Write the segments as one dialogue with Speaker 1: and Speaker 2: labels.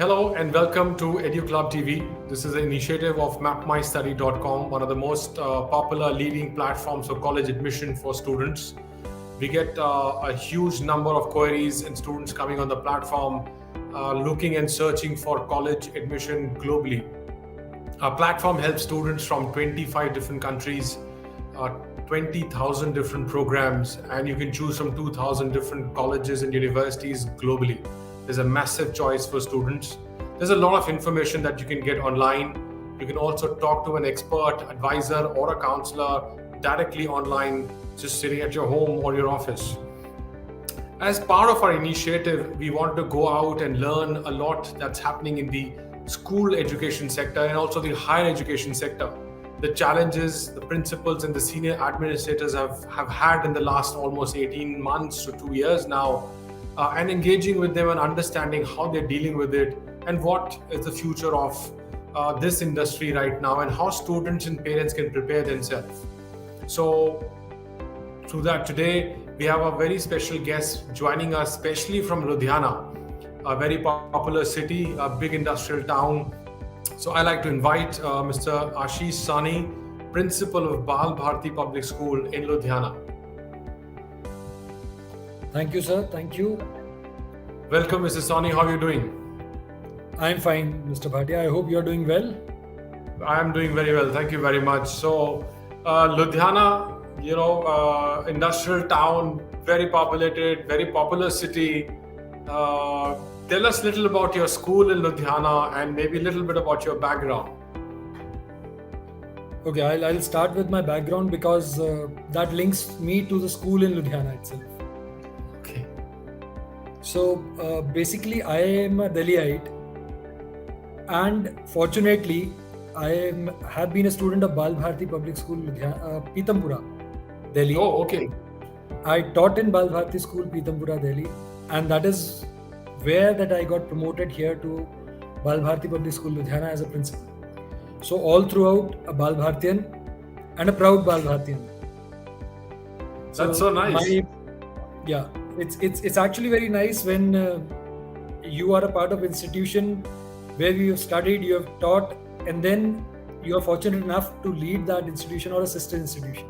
Speaker 1: Hello and welcome to EduClubTV. This is an initiative of mapmystudy.com, one of the most popular leading platforms for college admission for students. We get a huge number of queries and students coming on the platform looking and searching for college admission globally. Our platform helps students from 25 different countries, 20,000 different programs, and you can choose from 2,000 different colleges and universities globally. There's a massive choice for students. There's a lot of information that you can get online. You can also talk to an expert, advisor, or a counselor directly online, just sitting at your home or your office. As part of our initiative, we want to go out and learn a lot that's happening in the school education sector and also the higher education sector. The challenges the principals and the senior administrators have had in the last almost 18 months to 2 years now, and engaging with them and understanding how they're dealing with it and what is the future of this industry right now and how students and parents can prepare themselves. So through that, today we have a very special guest joining us, especially from Ludhiana, a very popular city, a big industrial town. So I like to invite Mr. Ashish Sawhney, principal of Bal Bharati Public School in Ludhiana.
Speaker 2: Thank you, sir. Thank you.
Speaker 1: Welcome, Mr. Sawhney. How are you doing?
Speaker 2: I'm fine, Mr. Bhatia. I hope you're doing well.
Speaker 1: I am doing very well. Thank you very much. So, Ludhiana, industrial town, very populated, very popular city. Tell us a little about your school in Ludhiana and maybe a little bit about your background.
Speaker 2: Okay, I'll start with my background because that links me to the school in Ludhiana itself.
Speaker 1: Okay.
Speaker 2: So basically, I am a Delhiite, and fortunately, I have been a student of Bal Bharati Public School, Ludhiana, Pitampura, Delhi.
Speaker 1: Oh, okay.
Speaker 2: I taught in Bal Bharati School, Pitampura, Delhi, and that is where that I got promoted here to Bal Bharati Public School, Ludhiana as a principal. So all throughout, a Bal Bharatian and a proud Bal Bharatian.
Speaker 1: That's so nice.
Speaker 2: It's actually very nice when you are a part of institution where you have studied, you have taught, and then you are fortunate enough to lead that institution or a sister institution.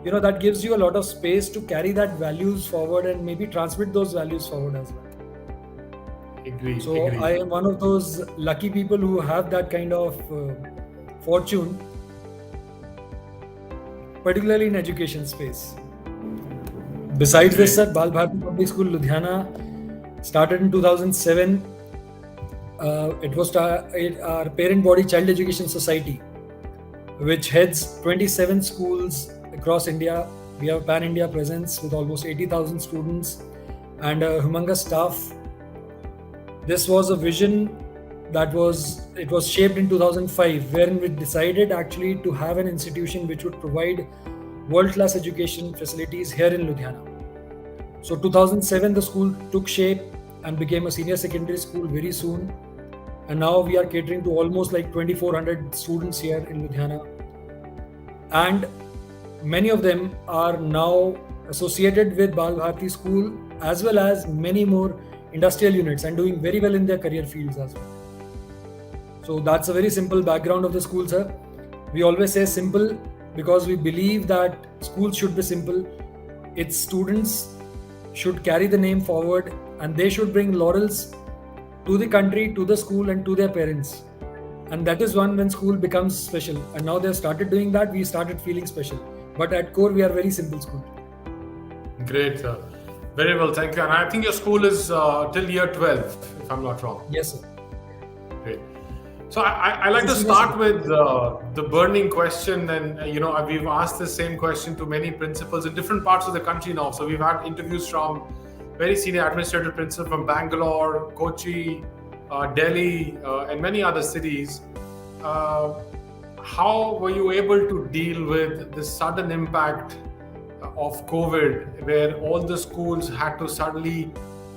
Speaker 2: That gives you a lot of space to carry that values forward and maybe transmit those values forward as well.
Speaker 1: Agree.
Speaker 2: I am one of those lucky people who have that kind of fortune, particularly in education space. Besides this, sir, Bal Bharati Public School Ludhiana started in 2007. It was our parent body Child Education Society, which heads 27 schools across India. We have a pan-India presence with almost 80,000 students and a humongous staff. This was a vision that was shaped in 2005, wherein we decided actually to have an institution which would provide world-class education facilities here in Ludhiana. So 2007, the school took shape and became a senior secondary school very soon. And now we are catering to almost like 2,400 students here in Ludhiana. And many of them are now associated with Bal Bharati School as well as many more industrial units and doing very well in their career fields as well. So that's a very simple background of the school, sir. We always say simple because we believe that schools should be simple. Its students should carry the name forward and they should bring laurels to the country, to the school and to their parents. And that is when school becomes special. And now they've started doing that, we started feeling special. But at core, we are very simple school.
Speaker 1: Great, sir. Very well, thank you. And I think your school is till year 12, if I'm not wrong.
Speaker 2: Yes, sir.
Speaker 1: Great. So I like to start with the burning question, and we've asked the same question to many principals in different parts of the country now. So we've had interviews from very senior administrative principals from Bangalore, Kochi, Delhi, and many other cities. How were you able to deal with the sudden impact of COVID, where all the schools had to suddenly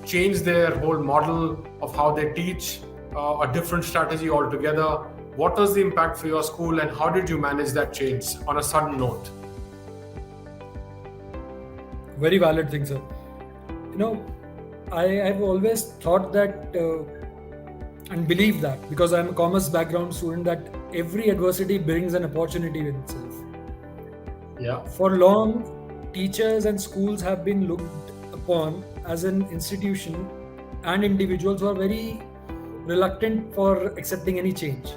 Speaker 1: change their whole model of how they teach, a different strategy altogether? What was the impact for your school and how did you manage that change on a sudden note?
Speaker 2: Very valid thing, sir. I've always thought that and believe that, because I'm a commerce background student, that every adversity brings an opportunity with itself.
Speaker 1: Yeah.
Speaker 2: For long, teachers and schools have been looked upon as an institution, and individuals who are very reluctant for accepting any change.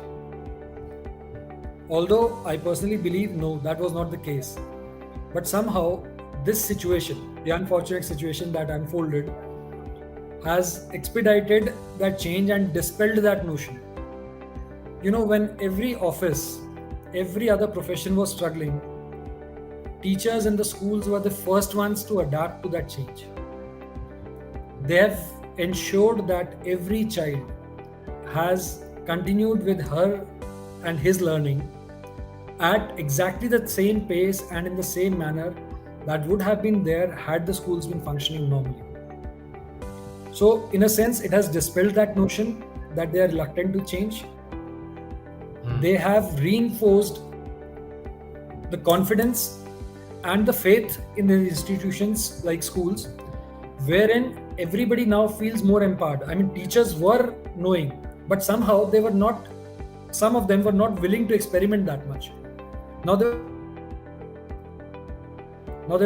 Speaker 2: Although I personally believe no, that was not the case. But somehow, this situation, the unfortunate situation that unfolded, has expedited that change and dispelled that notion. When every office, every other profession was struggling, teachers in the schools were the first ones to adapt to that change. They have ensured that every child has continued with her and his learning at exactly the same pace and in the same manner that would have been there had the schools been functioning normally. So, in a sense, it has dispelled that notion that they are reluctant to change. They have reinforced the confidence and the faith in the institutions like schools, wherein everybody now feels more empowered. I mean, teachers were knowing, but somehow some of them were not willing to experiment that much. Now they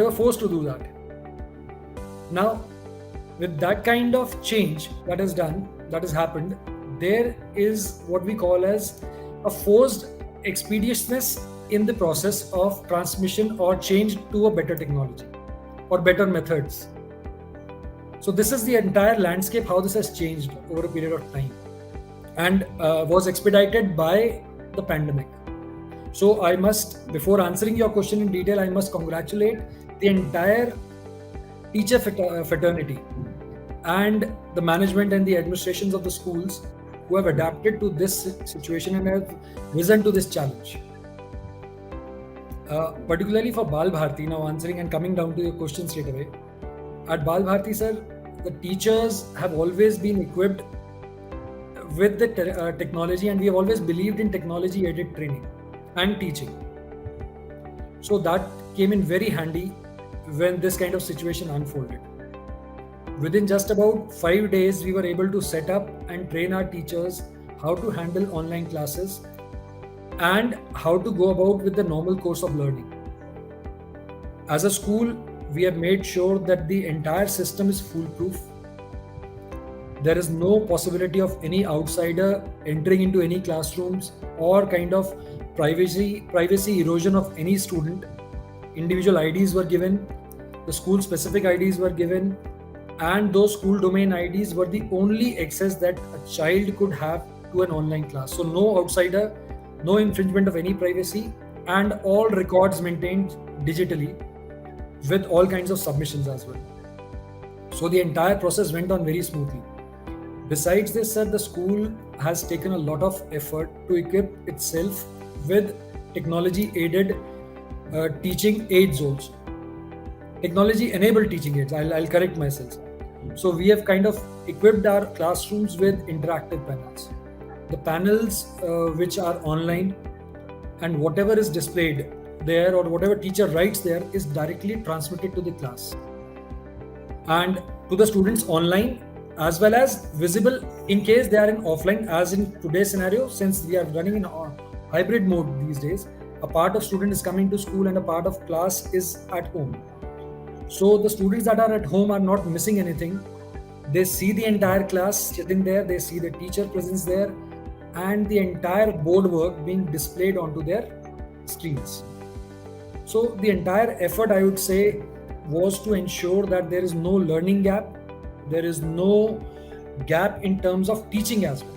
Speaker 2: were forced to do that. Now, with that kind of change that has happened, there is what we call as a forced expeditiousness in the process of transmission or change to a better technology or better methods. So this is the entire landscape, how this has changed over a period of time, and was expedited by the pandemic. So I must, before answering your question in detail, I must congratulate the entire teacher fraternity and the management and the administrations of the schools who have adapted to this situation and have risen to this challenge. Particularly for Bal Bharati, now answering and coming down to your question straight away. At Bal Bharati, sir, the teachers have always been equipped with the technology, and we have always believed in technology-aided training and teaching. So that came in very handy when this kind of situation unfolded. Within just about 5 days, we were able to set up and train our teachers how to handle online classes and how to go about with the normal course of learning. As a school, we have made sure that the entire system is foolproof. There is no possibility of any outsider entering into any classrooms or kind of privacy erosion of any student. Individual IDs were given, the school specific IDs were given, and those school domain IDs were the only access that a child could have to an online class. So no outsider, no infringement of any privacy, and all records maintained digitally with all kinds of submissions as well. So the entire process went on very smoothly. Besides this, sir, the school has taken a lot of effort to equip itself with technology-aided teaching aids also. Technology-enabled teaching aids, I'll correct myself. So we have kind of equipped our classrooms with interactive panels. The panels which are online, and whatever is displayed there or whatever teacher writes there is directly transmitted to the class and to the students online, as well as visible in case they are in offline, as in today's scenario. Since we are running in hybrid mode these days, a part of student is coming to school and a part of class is at home. So the students that are at home are not missing anything. They see the entire class sitting there, they see the teacher presence there, and the entire board work being displayed onto their screens. So the entire effort, I would say, was to ensure that there is no learning gap, there is no gap in terms of teaching as well.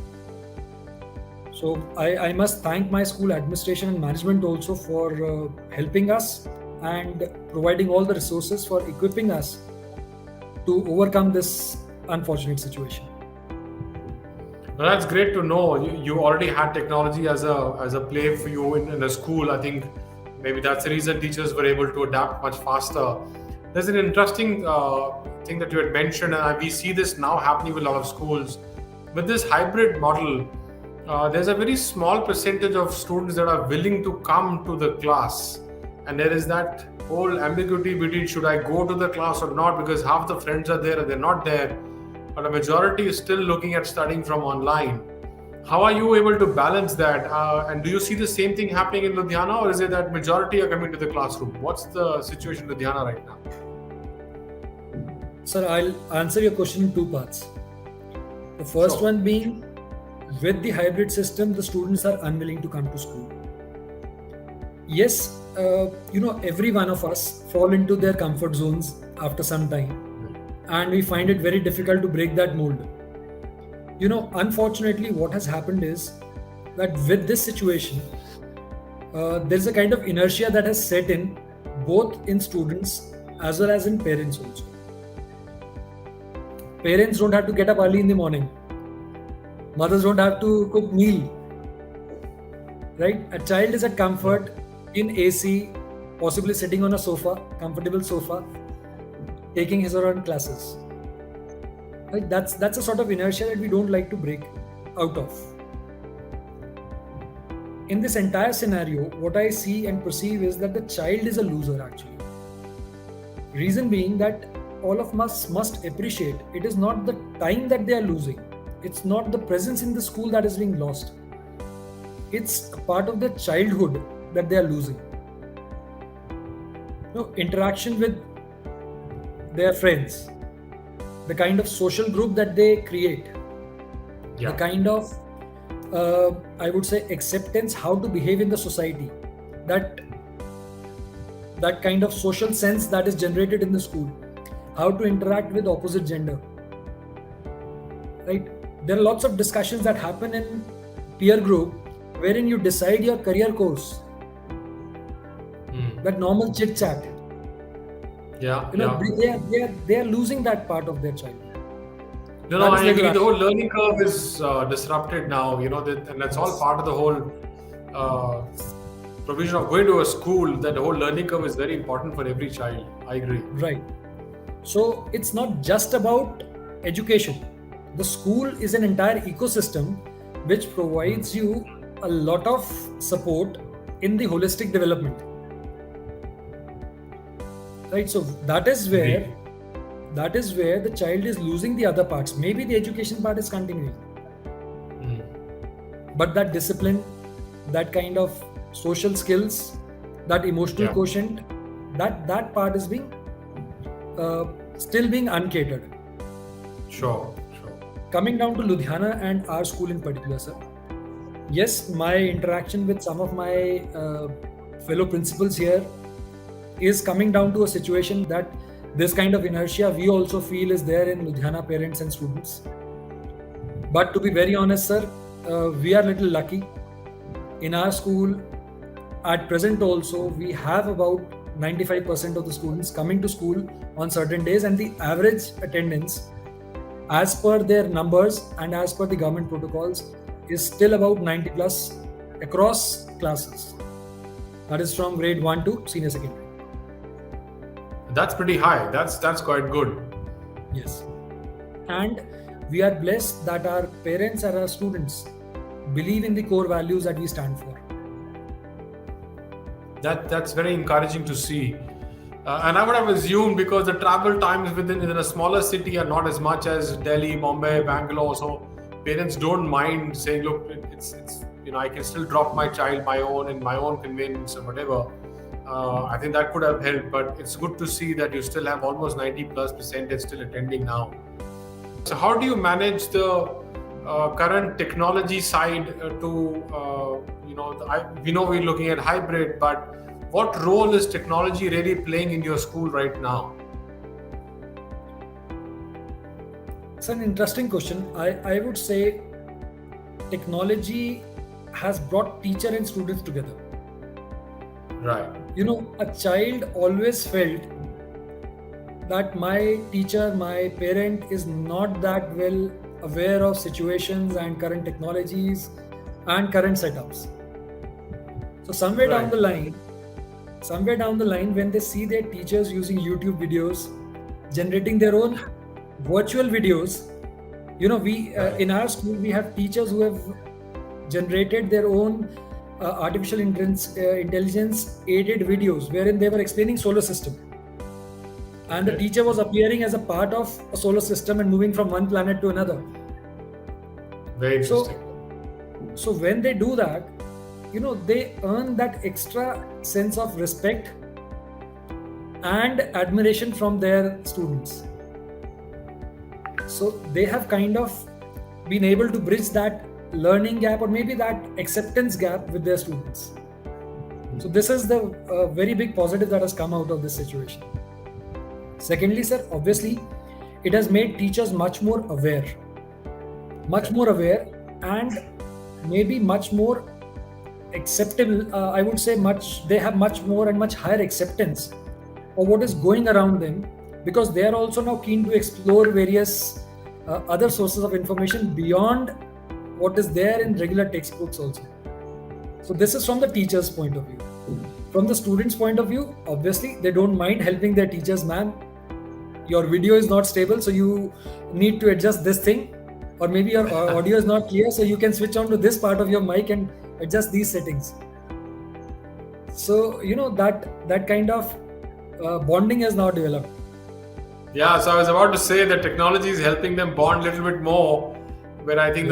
Speaker 2: So I must thank my school administration and management also for helping us and providing all the resources for equipping us to overcome this unfortunate situation.
Speaker 1: Well, that's great to know. You already had technology as a play for you in a school. I think maybe that's the reason teachers were able to adapt much faster. There's an interesting thing that you had mentioned, and we see this now happening with a lot of schools. With this hybrid model, there's a very small percentage of students that are willing to come to the class. And there is that whole ambiguity between should I go to the class or not, because half the friends are there and they're not there. But a majority is still looking at studying from online. How are you able to balance that? And do you see the same thing happening in Ludhiana, or is it that majority are coming to the classroom? What's the situation in Ludhiana right now?
Speaker 2: Sir, I'll answer your question in two parts. The first
Speaker 1: Sure.
Speaker 2: one being, with the hybrid system, the students are unwilling to come to school. Yes, every one of us fall into their comfort zones after some time, and we find it very difficult to break that mold. Unfortunately, what has happened is that with this situation, there's a kind of inertia that has set in both in students as well as in parents also. Parents don't have to get up early in the morning. Mothers don't have to cook meal. Right? A child is at comfort in AC, possibly sitting on a sofa, comfortable sofa, taking his or her own classes. Right? That's a sort of inertia that we don't like to break out of. In this entire scenario, what I see and perceive is that the child is a loser actually. Reason being that all of us must appreciate it is not the time that they are losing. It's not the presence in the school that is being lost. It's a part of their childhood that they are losing. Interaction with their friends, the kind of social group that they create, the kind of, I would say, acceptance, how to behave in the society, that kind of social sense that is generated in the school, how to interact with opposite gender. Right? There are lots of discussions that happen in peer group wherein you decide your career course. That normal chit chat. They are losing that part of their childhood.
Speaker 1: I agree. The whole learning curve is disrupted now. And that's all part of the whole provision of going to a school. That the whole learning curve is very important for every child. I agree.
Speaker 2: Right. So it's not just about education. The school is an entire ecosystem which provides you a lot of support in the holistic development. Right, so that is where the child is losing the other parts. Maybe the education part is continuing, but that discipline, that kind of social skills, that emotional quotient, that part is being still being uncatered.
Speaker 1: Sure.
Speaker 2: Coming down to Ludhiana and our school in particular, sir. Yes, my interaction with some of my fellow principals here is coming down to a situation that this kind of inertia we also feel is there in Ludhiana parents and students. But to be very honest, sir, we are a little lucky. In our school, at present also, we have about 95% of the students coming to school on certain days, and the average attendance, as per their numbers and as per the government protocols, is still about 90 plus across classes. That is from grade 1 to senior secondary.
Speaker 1: That's pretty high. That's quite good.
Speaker 2: Yes. And we are blessed that our parents and our students believe in the core values that we stand for.
Speaker 1: That's very encouraging to see. And I would have assumed, because the travel times within a smaller city are not as much as Delhi, Bombay, Bangalore, so parents don't mind saying, look, it's I can still drop my child in my own convenience or whatever. I think that could have helped, but it's good to see that you still have almost 90+% still attending now. So how do you manage the current technology side we know we're looking at hybrid, but what role is technology really playing in your school right now?
Speaker 2: It's an interesting question. I would say technology has brought teacher and students together.
Speaker 1: Right.
Speaker 2: A child always felt that my teacher, my parent is not that well aware of situations and current technologies and current setups. So somewhere down the line, when they see their teachers using YouTube videos, generating their own virtual videos, in our school we have teachers who have generated their own artificial intelligence aided videos wherein they were explaining solar system, and the teacher was appearing as a part of a solar system and moving from one planet to another.
Speaker 1: Very interesting.
Speaker 2: So when they do that, they earn that extra sense of respect and admiration from their students. So they have kind of been able to bridge that learning gap, or maybe that acceptance gap with their students. So this is the very big positive that has come out of this situation. Secondly, sir, obviously, it has made teachers much more aware, and maybe much more acceptable. I would say they have much more and much higher acceptance of what is going around them, because they are also now keen to explore various other sources of information beyond what is there in regular textbooks also. So this is from the teacher's point of view. From the student's point of view, obviously, they don't mind helping their teachers. Ma'am, your video is not stable, so you need to adjust this thing, or maybe your audio is not clear, so you can switch on to this part of your mic and adjust these settings. So that kind of bonding has now developed.
Speaker 1: Yeah, so I was about to say that technology is helping them bond a little bit more, where I think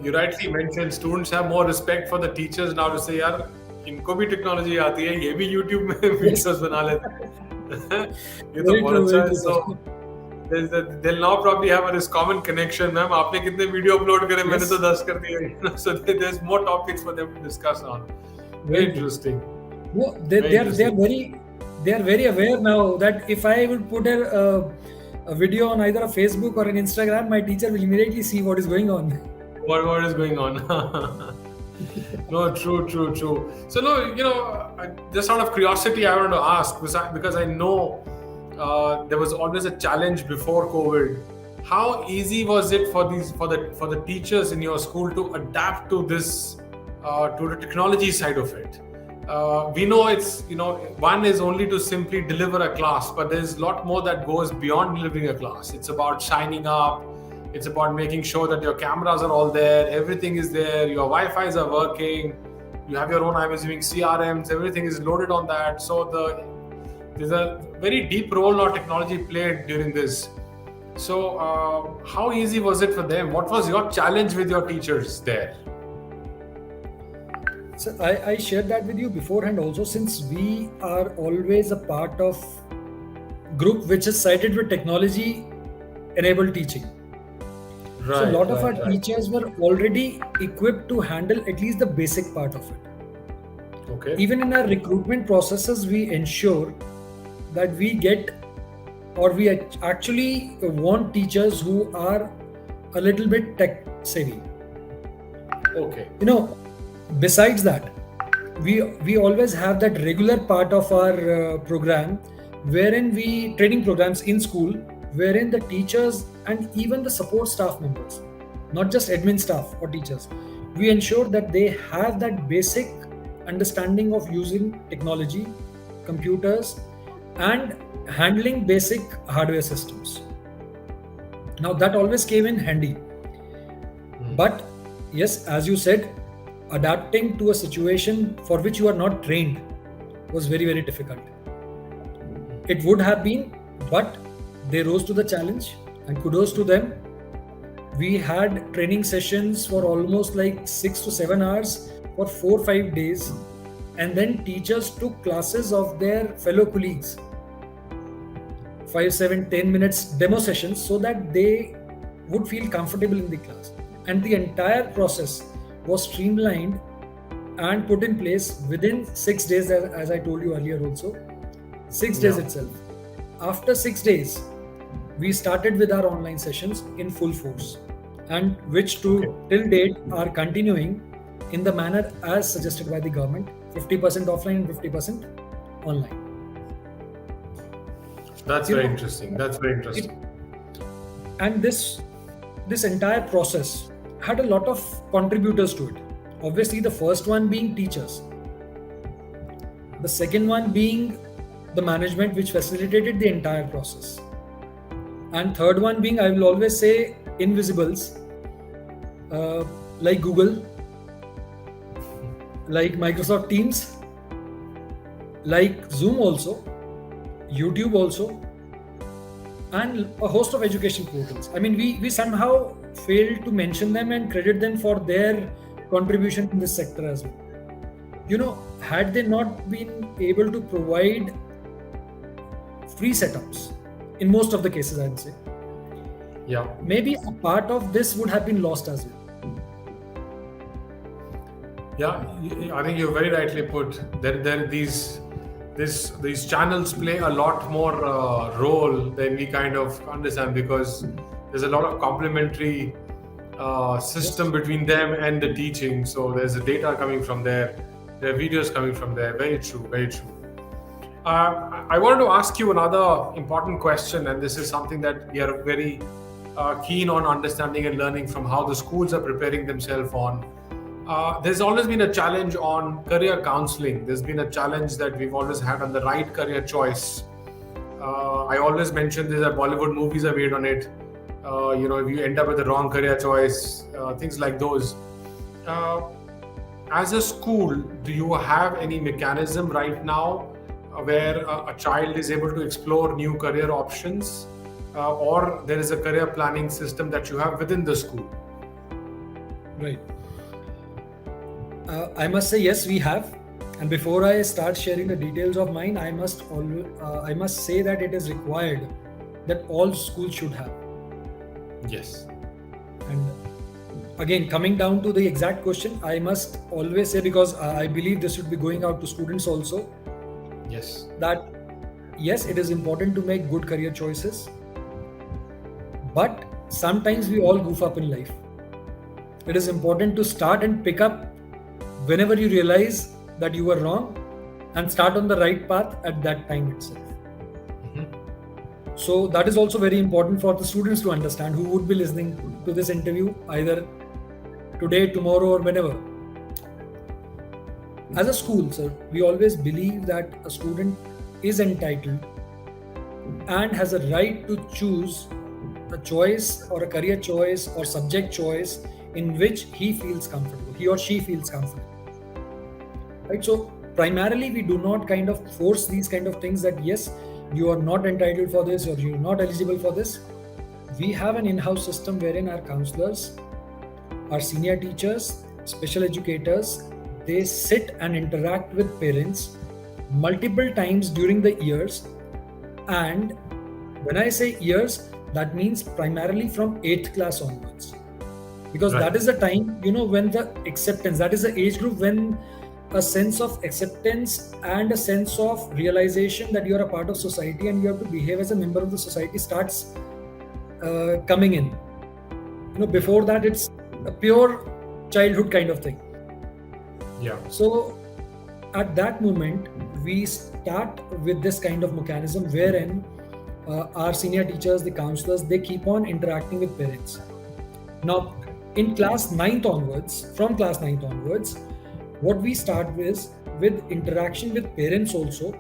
Speaker 1: you rightly mentioned students have more respect for the teachers now to say, yaar, इनको भी technology आती है, ये भी YouTube में videos बना लेते हैं. ये तो बहुत अच्छा है. So they'll now probably have this common connection. Ma'am, आपने कितने वीडियो अपलोड करे? मैंने तो 10 कर दिए. So there's more topics for them to discuss on. Very interesting.
Speaker 2: No, they are very aware now that if I would put a video on either a Facebook or an Instagram, my teacher will immediately see what is going on.
Speaker 1: What is going on? No, true. So just out of curiosity, I wanted to ask, because I know there was always a challenge before COVID. How easy was it for the teachers in your school to adapt to this, to the technology side of it? We know it's, one is only to simply deliver a class, but there's a lot more that goes beyond delivering a class. It's about signing up. It's about making sure that your cameras are all there, everything is there, your Wi-Fi's are working, you have your own, I'm assuming, CRMs, everything is loaded on that. So there's a very deep role now technology played during this. So how easy was it for them? What was your challenge with your teachers there?
Speaker 2: So I shared that with you beforehand also, since we are always a part of group which is cited with technology enabled teaching. Right, so a lot of our teachers were already equipped to handle at least the basic part of it.
Speaker 1: Okay.
Speaker 2: Even in our recruitment processes, we ensure that we actually want teachers who are a little bit tech savvy.
Speaker 1: Okay.
Speaker 2: Besides that, we always have that regular part of our program, wherein training programs in school, wherein the teachers and even the support staff members, not just admin staff or teachers, we ensure that they have that basic understanding of using technology, computers, and handling basic hardware systems. Now that always came in handy. But yes, as you said, adapting to a situation for which you are not trained was very, very difficult. It would have been, but they rose to the challenge, and kudos to them. We had training sessions for almost like 6 to 7 hours for 4-5 days, and then teachers took classes of their fellow colleagues, 5, 7, 10 minutes demo sessions, so that they would feel comfortable in the class. And the entire process was streamlined and put in place within 6 days, as I told you earlier also. 6 days itself. After 6 days, we started with our online sessions in full force, and which till date are continuing in the manner as suggested by the government, 50% offline and 50% online.
Speaker 1: That's very interesting.
Speaker 2: And this entire process had a lot of contributors to it. Obviously, the first one being teachers. The second one being the management, which facilitated the entire process. And third one being, I will always say, invisibles, like Google, like Microsoft Teams, like Zoom also, YouTube also, and a host of education portals. I mean, we somehow failed to mention them and credit them for their contribution in this sector as well. Had they not been able to provide free setups, in most of the cases, I would say, maybe a part of this would have been lost as well.
Speaker 1: Yeah, I think you very rightly put. These channels play a lot more role than we kind of understand, because there's a lot of complementary system between them and the teaching. So there's the data coming from there are videos coming from there. Very true, very true. I wanted to ask you another important question, and this is something that we are very keen on understanding and learning from how the schools are preparing themselves on. There's always been a challenge on career counseling. There's been a challenge that we've always had on the right career choice. I always mention this, that Bollywood movies are made on it. If you end up with the wrong career choice, things like those. As a school, do you have any mechanism right now where a child is able to explore new career options, or there is a career planning system that you have within the school?
Speaker 2: Right. I must say yes, we have. And before I start sharing the details of mine, I must say that it is required that all schools should have.
Speaker 1: Yes.
Speaker 2: And again, coming down to the exact question, I must always say, because I believe this should be going out to students also,
Speaker 1: yes,
Speaker 2: that yes, it is important to make good career choices, but sometimes we all goof up in life. It is important to start and pick up whenever you realize that you were wrong, and start on the right path at that time itself. So that is also very important for the students to understand, who would be listening to this interview either today, tomorrow, or whenever. As a school, sir, we always believe that a student is entitled and has a right to choose a choice or a career choice or subject choice in which he feels comfortable, he or she feels comfortable. Right? So primarily we do not kind of force these kind of things that yes, you are not entitled for this or you're not eligible for this. We have an in-house system wherein our counselors, our senior teachers, special educators, they sit and interact with parents multiple times during the years. And when I say years, that means primarily from 8th class onwards. Because that is the time, when the acceptance, that is the age group when a sense of acceptance and a sense of realization that you are a part of society and you have to behave as a member of the society starts coming in. Before that, it's a pure childhood kind of thing.
Speaker 1: Yeah.
Speaker 2: So at that moment, we start with this kind of mechanism wherein our senior teachers, the counselors, they keep on interacting with parents. Now, in class 9th onwards, from class 9th onwards, what we start with interaction with parents also,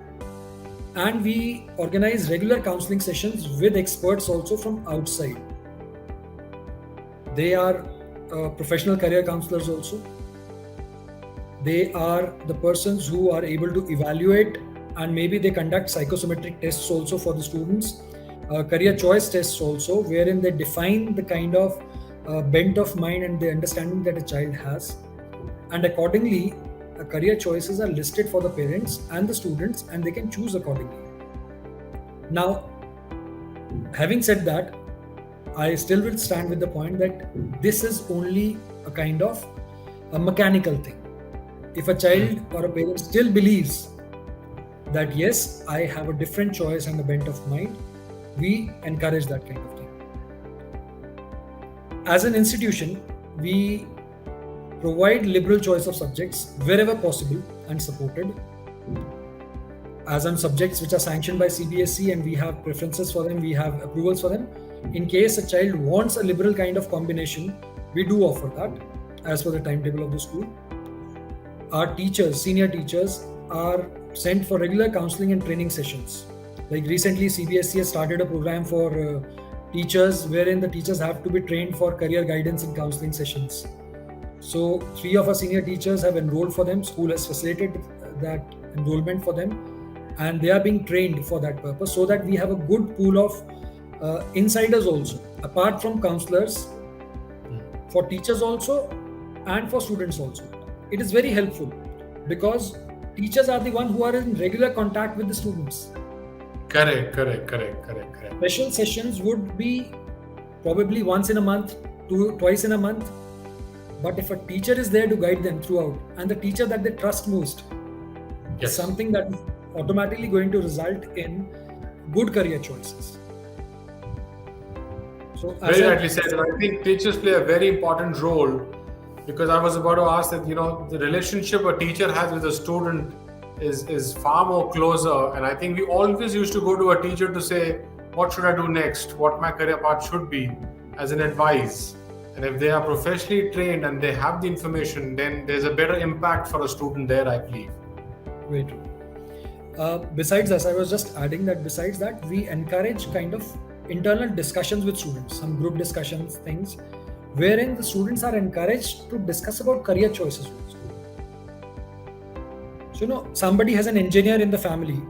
Speaker 2: and we organize regular counseling sessions with experts also from outside. They are professional career counselors also. They are the persons who are able to evaluate, and maybe they conduct psychosomatic tests also for the students, career choice tests also, wherein they define the kind of bent of mind and the understanding that a child has. And accordingly, career choices are listed for the parents and the students, and they can choose accordingly. Now, having said that, I still will stand with the point that this is only a kind of a mechanical thing. If a child or a parent still believes that yes, I have a different choice and a bent of mind, we encourage that kind of thing. As an institution, we provide liberal choice of subjects wherever possible and supported. As on subjects which are sanctioned by CBSE and we have preferences for them, we have approvals for them. In case a child wants a liberal kind of combination, we do offer that as per the timetable of the school. Our teachers, senior teachers, are sent for regular counseling and training sessions. Like recently, CBSE has started a program for teachers wherein the teachers have to be trained for career guidance and counseling sessions. So 3 of our senior teachers have enrolled for them. School has facilitated that enrollment for them, and they are being trained for that purpose, so that we have a good pool of insiders also. Apart from counselors, for teachers also, and for students also. It is very helpful because teachers are the one who are in regular contact with the students.
Speaker 1: Correct.
Speaker 2: Special sessions would be probably once in a month, twice in a month. But if a teacher is there to guide them throughout, and the teacher that they trust most, is
Speaker 1: Yes.
Speaker 2: something that is automatically going to result in good career choices. So, as
Speaker 1: Very
Speaker 2: I
Speaker 1: rightly said. And I think teachers play a very important role, because I was about to ask that, the relationship a teacher has with a student is far more closer. And I think we always used to go to a teacher to say, what should I do next? What my career path should be, as an advice. And if they are professionally trained and they have the information, then there's a better impact for a student there, I believe.
Speaker 2: Very true. Besides this, I was just adding that besides that, we encourage kind of internal discussions with students, some group discussions, things, wherein the students are encouraged to discuss about career choices with the student. So, somebody has an engineer in the family,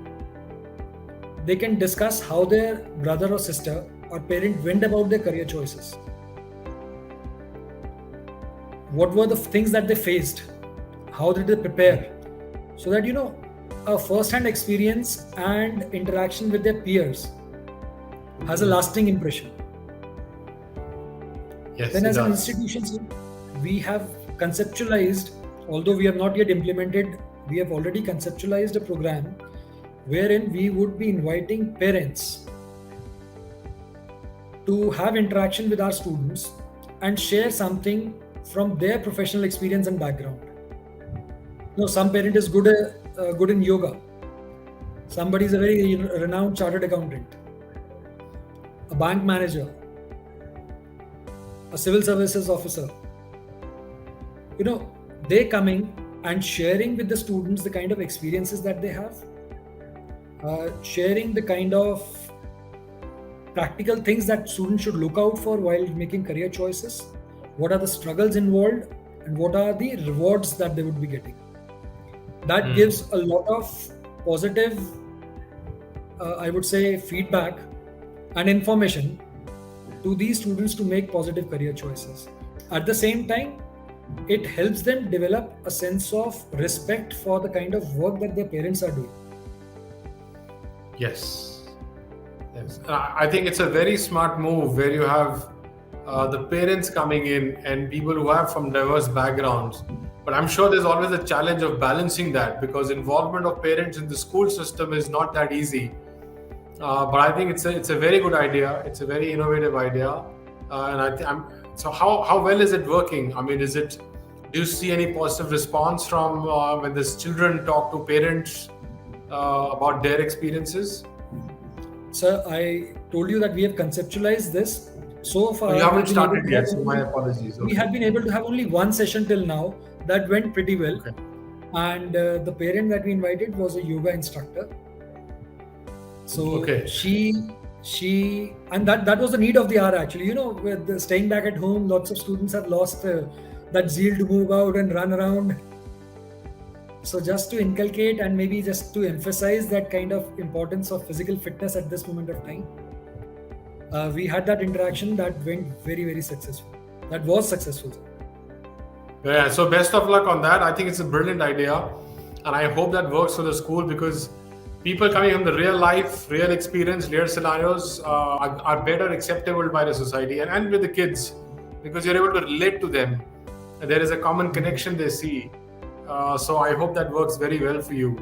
Speaker 2: they can discuss how their brother or sister or parent went about their career choices. What were the things that they faced? How did they prepare? So that, a first-hand experience and interaction with their peers has a lasting impression.
Speaker 1: Yes.
Speaker 2: Then
Speaker 1: it
Speaker 2: as an
Speaker 1: does.
Speaker 2: institution, we have conceptualized, although we have not yet implemented, we have already conceptualized a program wherein we would be inviting parents to have interaction with our students and share something from their professional experience and background. Some parent is good in yoga. Somebody is a very renowned chartered accountant, a bank manager, a civil services officer. They coming and sharing with the students the kind of experiences that they have, sharing the kind of practical things that students should look out for while making career choices, what are the struggles involved, and what are the rewards that they would be getting. That gives a lot of positive, I would say, feedback and information to these students to make positive career choices. At the same time, it helps them develop a sense of respect for the kind of work that their parents are doing.
Speaker 1: Yes. I think it's a very smart move where you have the parents coming in and people who have from diverse backgrounds. But I'm sure there's always a challenge of balancing that, because involvement of parents in the school system is not that easy. But I think it's a very good idea. It's a very innovative idea. So how well is it working? I mean, do you see any positive response from when these children talk to parents about their experiences?
Speaker 2: Sir, I told you that we have conceptualized this. So far,
Speaker 1: You haven't started yet, so my apologies.
Speaker 2: We have been able to have only one session till now. That went pretty well.
Speaker 1: Okay.
Speaker 2: And the parent that we invited was a yoga instructor. So she and that was the need of the hour actually. With staying back at home, lots of students have lost that zeal to move out and run around. So just to inculcate and maybe just to emphasize that kind of importance of physical fitness at this moment of time, we had that interaction that went very, very successful. That was successful.
Speaker 1: Yeah, so best of luck on that. I think it's a brilliant idea, and I hope that works for the school, because people coming from the real life, real experience, real scenarios are better acceptable by the society and with the kids, because you're able to relate to them. There is a common connection they see. So I hope that works very well for you.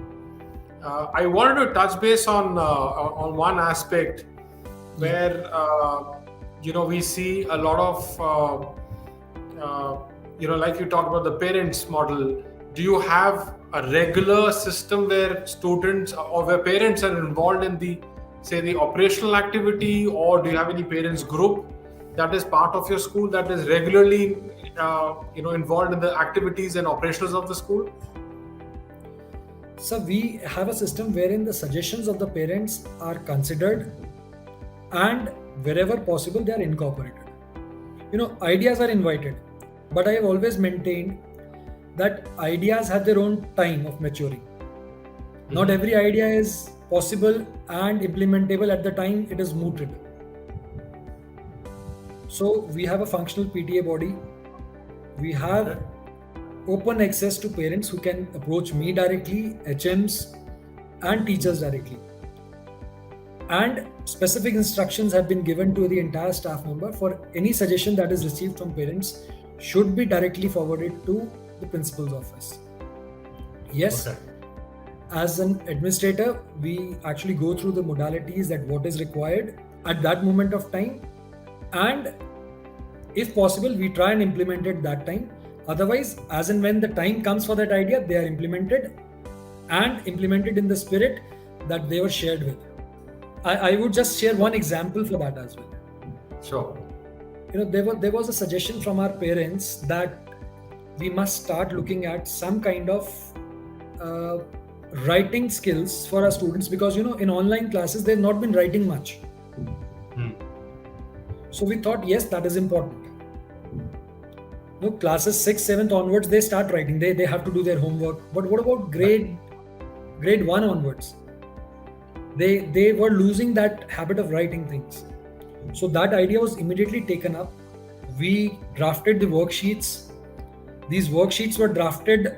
Speaker 1: I wanted to touch base on one aspect where we see a lot of like you talked about the parents model. Do you have a regular system where students or where parents are involved in the operational activity, or do you have any parents group that is part of your school that is regularly involved in the activities and operations of the school?
Speaker 2: So we have a system wherein the suggestions of the parents are considered and wherever possible they are incorporated. Ideas are invited, but I have always maintained that ideas have their own time of maturing. Not every idea is possible and implementable at the time it is mooted. So we have a functional PTA body. We have open access to parents who can approach me directly, HMs, and teachers directly. And specific instructions have been given to the entire staff member for any suggestion that is received from parents should be directly forwarded to the principal's office. Yes,
Speaker 1: Okay.
Speaker 2: as an administrator, we actually go through the modalities that what is required at that moment of time, and if possible, we try and implement it that time. Otherwise, as and when the time comes for that idea, they are implemented and implemented in the spirit that they were shared with. I would just share one example for that as well.
Speaker 1: Sure.
Speaker 2: There was a suggestion from our parents that we must start looking at some kind of writing skills for our students, because in online classes they've not been writing much. So we thought, yes, that is important. Classes 6th, 7th onwards, they start writing. They have to do their homework. But what about grade 1 onwards? They were losing that habit of writing things. So that idea was immediately taken up. We drafted the worksheets. These worksheets were drafted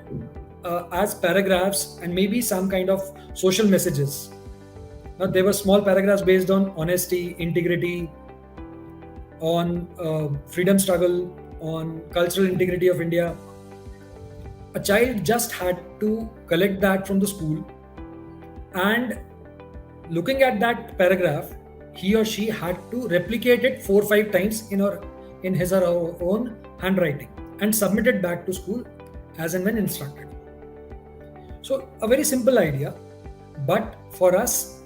Speaker 2: as paragraphs and maybe some kind of social messages. Now, they were small paragraphs based on honesty, integrity, on freedom struggle, on cultural integrity of India. A child just had to collect that from the school, and looking at that paragraph, he or she had to replicate it 4 or 5 times in his or her own handwriting and submit it back to school as and when instructed. So a very simple idea, but for us,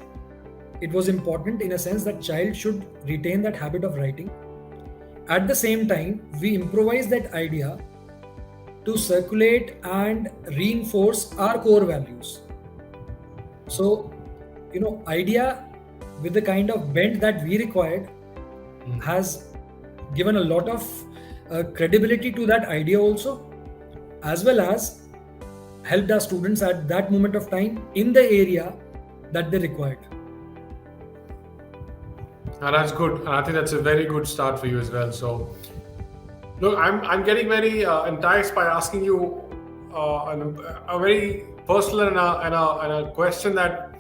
Speaker 2: it was important in a sense that child should retain that habit of writing. At the same time, we improvise that idea to circulate and reinforce our core values. So, idea with the kind of bent that we required has given a lot of credibility to that idea also, as well as helped our students at that moment of time in the area that they required.
Speaker 1: That's good. And I think that's a very good start for you as well. So, look, I'm getting very enticed by asking you a very personal and a question that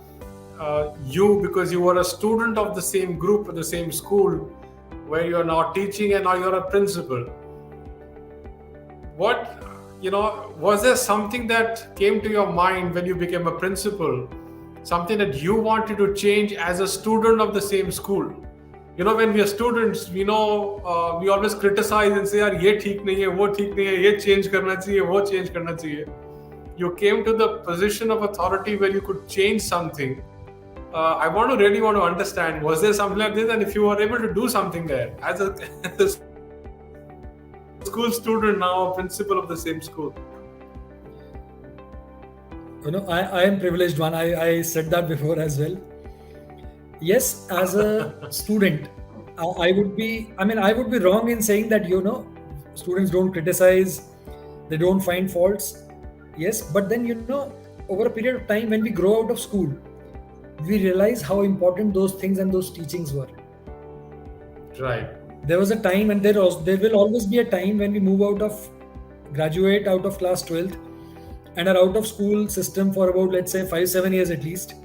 Speaker 1: because you were a student of the same group at the same school where you are now teaching and now you're a principal. Was there something that came to your mind when you became a principal? Something that you wanted to change as a student of the same school? When we are students, we always criticize and say, "Yaar, ye theek nahi hai, wo theek nahi hai, ye change karna chahiye, wo change karna chahiye." You came to the position of authority where you could change something. I really want to understand, was there something like this? And if you were able to do something there as a school student, now a principal of the same school.
Speaker 2: I am privileged one. I said that before as well. Yes, as a student, I would be wrong in saying that, students don't criticize, they don't find faults. Yes, but then, over a period of time when we grow out of school, we realize how important those things and those teachings were.
Speaker 1: Right.
Speaker 2: There was a time, and there will always be a time when we graduate out of class 12th and are out of school system for about, let's say, 5-7 years at least.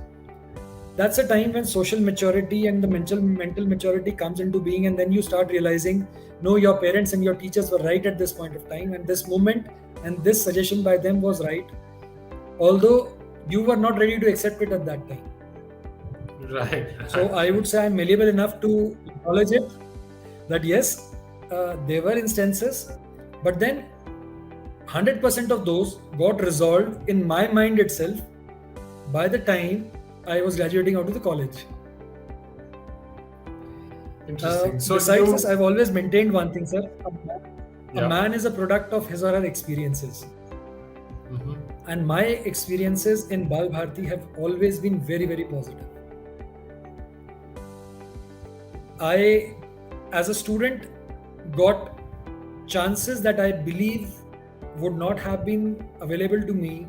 Speaker 2: That's a time when social maturity and the mental maturity comes into being, and then you start realizing, no, your parents and your teachers were right at this point of time, and this moment and this suggestion by them was right, although you were not ready to accept it at that time.
Speaker 1: Right.
Speaker 2: So I would say I'm malleable enough to acknowledge it, that yes, there were instances, but then 100% of those got resolved in my mind itself by the time I was graduating out of the college.
Speaker 1: Interesting.
Speaker 2: Besides this, I've always maintained one thing, sir. A man is a product of his or her experiences.
Speaker 1: Mm-hmm.
Speaker 2: And my experiences in Bal Bharati have always been very, very positive. I, as a student, got chances that I believe would not have been available to me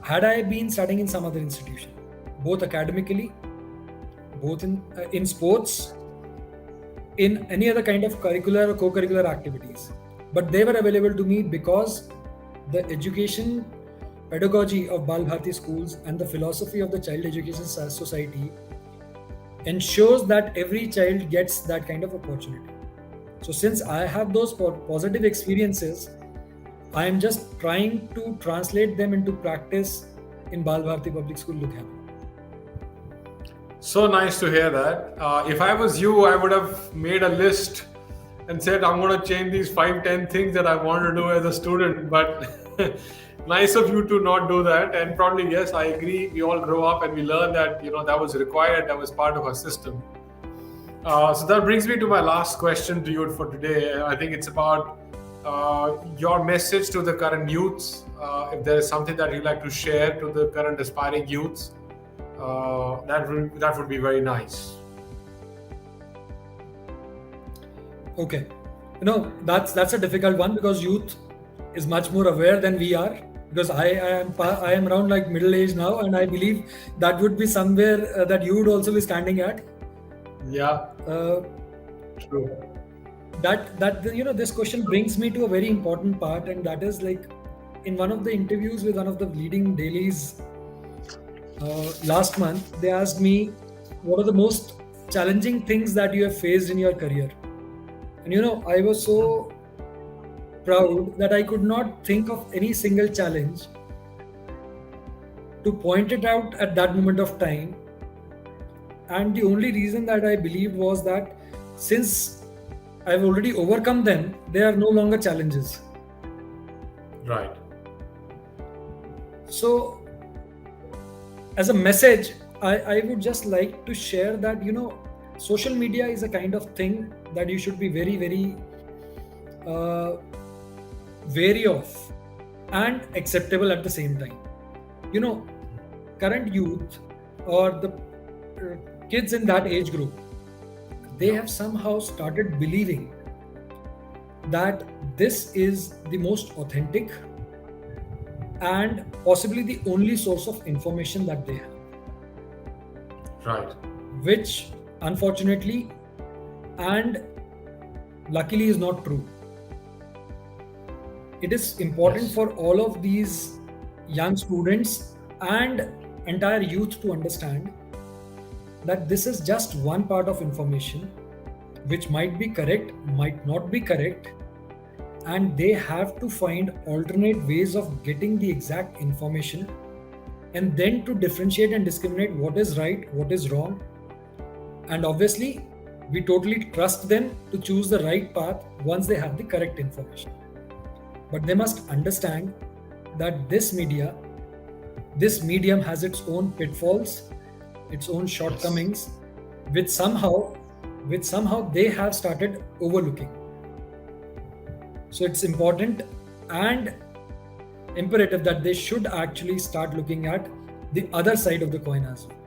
Speaker 2: had I been studying in some other institution, both academically, both in sports, in any other kind of curricular or co-curricular activities. But they were available to me because the education pedagogy of Bal Bharati schools and the philosophy of the Child Education Society ensures that every child gets that kind of opportunity. So since I have those positive experiences, I am just trying to translate them into practice in Bal Bharati Public School, Ludhiana.
Speaker 1: So nice to hear that. If I was you, I would have made a list and said, I'm going to change these 5-10 things that I want to do as a student. But nice of you to not do that. And probably, yes, I agree. We all grow up and we learn that, that was required. That was part of our system. So that brings me to my last question to you for today. I think it's about your message to the current youths. If there is something that you'd like to share to the current aspiring youths, that would be very nice.
Speaker 2: Okay, that's a difficult one because youth is much more aware than we are. Because I am around like middle age now, and I believe that would be somewhere that you would also be standing at.
Speaker 1: Yeah. True.
Speaker 2: That this question brings me to a very important part, and that is like in one of the interviews with one of the leading dailies last month, they asked me what are the most challenging things that you have faced in your career. And I was so proud that I could not think of any single challenge to point it out at that moment of time. And the only reason that I believed was that since I've already overcome them, they are no longer challenges.
Speaker 1: Right.
Speaker 2: So, as a message, I would just like to share that, social media is a kind of thing that you should be very, very wary of and acceptable at the same time. Current youth or the kids in that age group, they have somehow started believing that this is the most authentic and possibly the only source of information that they have.
Speaker 1: Right.
Speaker 2: Which unfortunately and luckily is not true. It is important for all of these young students and entire youth to understand that this is just one part of information which might be correct, might not be correct, and they have to find alternate ways of getting the exact information and then to differentiate and discriminate what is right, what is wrong. And obviously, we totally trust them to choose the right path once they have the correct information. But they must understand that this medium has its own pitfalls, its own shortcomings, which somehow they have started overlooking. So it's important and imperative that they should actually start looking at the other side of the coin as well.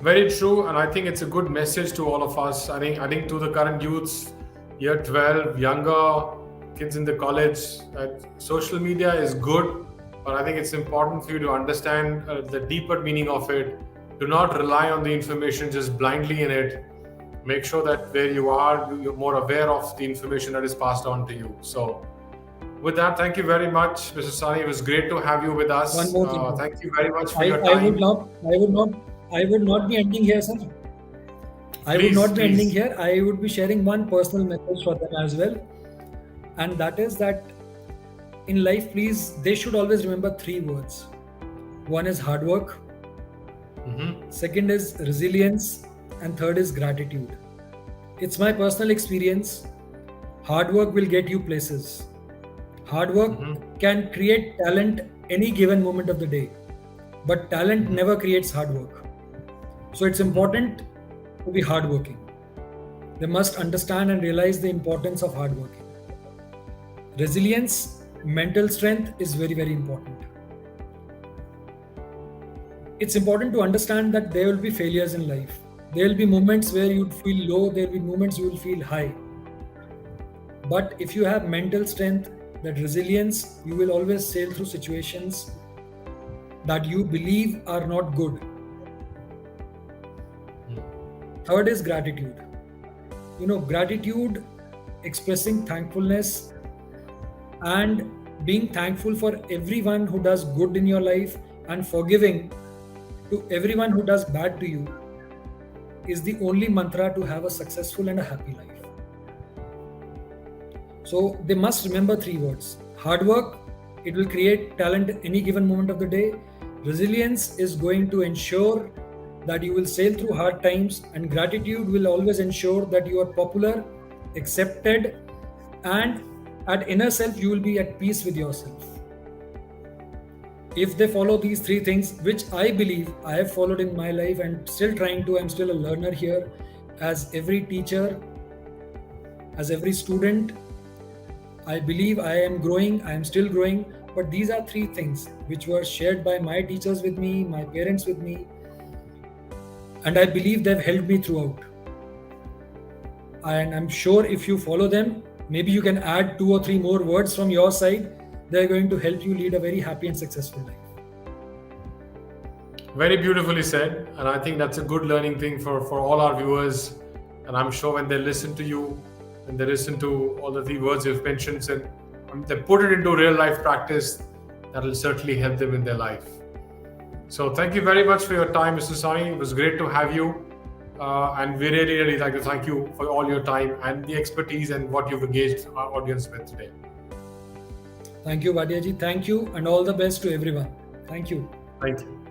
Speaker 1: Very true, and I think it's a good message to all of us. I think to the current youths, year 12, younger kids in the college, that social media is good, but I think it's important for you to understand the deeper meaning of it. Do not rely on the information just blindly in it. Make sure that where you are, you're more aware of the information that is passed on to you. So with that, thank you very much, Mr. Sawhney. It was great to have you with us.
Speaker 2: One more thing.
Speaker 1: Thank you very much for your time.
Speaker 2: I would not be ending here, sir. Ending here. I would be sharing one personal message for them as well. And that is that in life, please, they should always remember 3 words. One is hard work. Second is resilience. And third is gratitude. It's my personal experience. Hard work will get you places. Hard work can create talent any given moment of the day. But talent never creates hard work. So it's important to be hardworking. They must understand and realize the importance of hard working. Resilience, mental strength is very, very important. It's important to understand that there will be failures in life. There will be moments where you'd feel low, there will be moments you will feel high. But if you have mental strength, that resilience, you will always sail through situations that you believe are not good. Third is gratitude. Gratitude, expressing thankfulness and being thankful for everyone who does good in your life and forgiving to everyone who does bad to you is the only mantra to have a successful and a happy life. So they must remember 3 words. Hard work, it will create talent at any given moment of the day. Resilience is going to ensure that you will sail through hard times, and gratitude will always ensure that you are popular, accepted, and at inner self you will be at peace with yourself. If they follow these 3 things, which I believe I have followed in my life and still trying to, I'm still a learner here, as every teacher, as every student, I believe I am growing, I am still growing, but these are 3 things which were shared by my teachers with me, my parents with me, and I believe they've helped me throughout. And I'm sure if you follow them, maybe you can add 2 or 3 more words from your side. They're going to help you lead a very happy and successful life.
Speaker 1: Very beautifully said, and I think that's a good learning thing for all our viewers. And I'm sure when they listen to you, and they listen to all the 3 words you've mentioned, and they put it into real life practice, that will certainly help them in their life. So thank you very much for your time, Mr. Sawhney. It was great to have you. And we really like to thank you for all your time and the expertise and what you've engaged our audience with today.
Speaker 2: Thank you, Vadiaji. Thank you, and all the best to everyone. Thank you.
Speaker 1: Thank you.